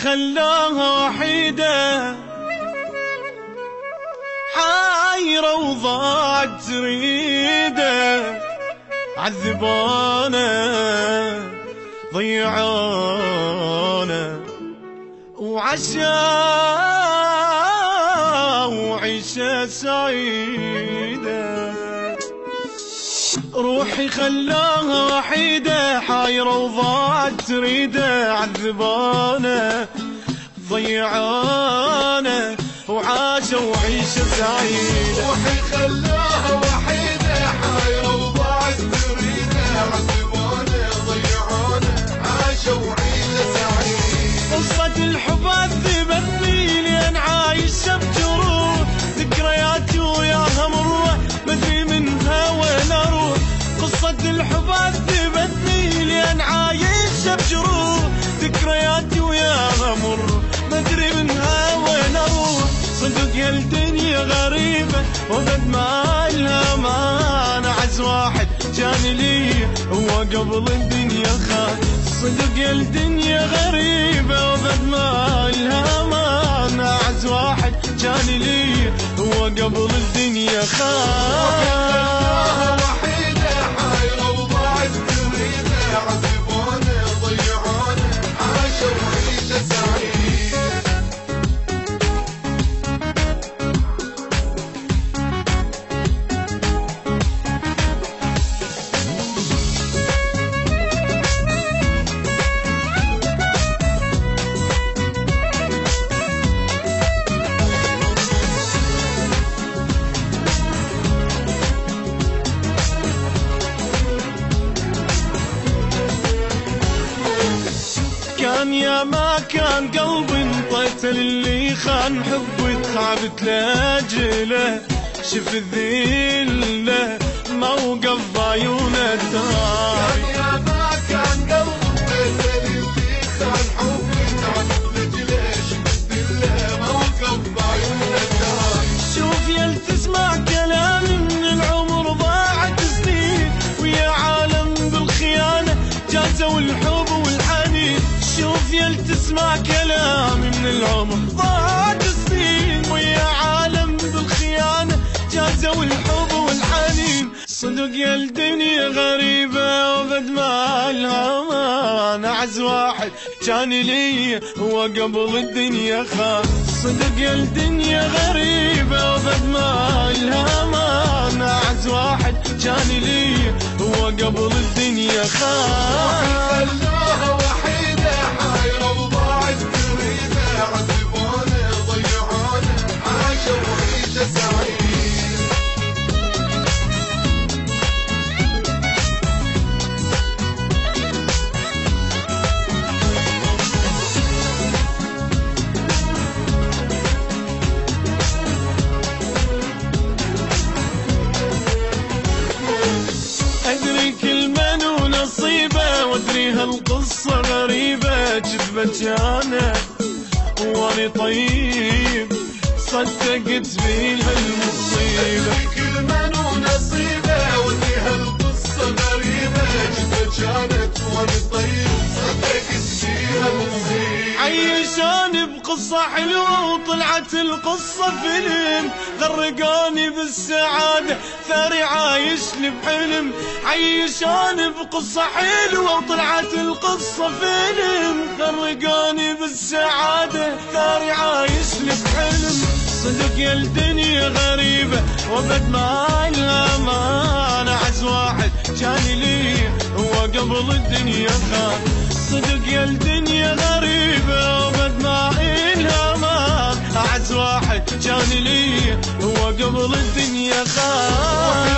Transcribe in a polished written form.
خلاها وحيدة حايرة وضاعت تريده، عذبانا ضيعانا وعشا وعيشة سعيدة. روحي خلاها وحيدة حايرة وضاعت تريده، عذبانا ضيعانا وعاشا وعيشة سعيدة. روحي خلاها وحيدة حايرة وضاعت تريده، عذبانا ضيعانا عاشا وعيشة سعيدة. قصة الحب عذبتني لين عايشة بجروح، ذكرياتي وياها مرة مدري منها وين اروح. قصة الحب عذبتني لين عايشة بجروح، ذكرياتي وياها مرة مدري منها وين اروح. صدق يا الدنيا غريبة وقد ما لها معنى، عز واحد كان لي هو قبل الدنيا خان. صدق يا الدنيا غريبة وقد ما لها معنى، عز واحد كان لي هو قبل الدنيا خان. وحيدة حايرة وضاعت تريده، عذبانا ضيعانا عاشا وعيشة سعيدة. كان يا ما كان قلبي انطيت للي خان حبي، تعبت لاجله شف الذله موقف بعيونه الدار. كان يا ما كان قلبي انطيت للي خان حبي، تعبت لاجله شف الذله موقف بعيونه الدار. شوف يا تسمع كلامي من العمر ضاعت سنين، ويا عالم بالخيانه جازوا الحب والحنين. شوف يا تسمع كلامي من العمر ضاعت سنين، ويا عالم بالخيانة جازوا الحب والحنين. صدق يا الدنيا غريبة وقد ما لها معنى، عز واحد كان لي هو قبل الدنيا خان. صدق يا الدنيا غريبة وقد ما لها معنى، عز واحد كان لي هو قبل الدنيا خان. خلاها وحيدة حايرة وضاعت تريده، عذبانا ضيعانا عاشا وعيشة سعيدة. أدري كل من ونصيبه وأدري هالقصة غريبة، كذبة كانت وأني طيب صدقت بيها المصيبة. كل من ونصيبه وأدري هالقصة غريبة، كذبة كانت وأنا طيب صدقت فيها المصيبة. عيشاني بقصة حلوة وطلعت القصة فيلم، غرقاني بالسعادة ثاري عايشني بحلم. عيشاني بقصة حلوة وطلعت القصة فيلم، غرقاني بالسعادة ثاري عايشني بحلم. صدق يا الدنيا غريبة وقد ما لها معنى، عز واحد كان لي هو قبل الدنيا خان. صدق يا الدنيا غريبة وقد ما إلها معنى، أعز واحد كان لي هو قبل الدنيا خان.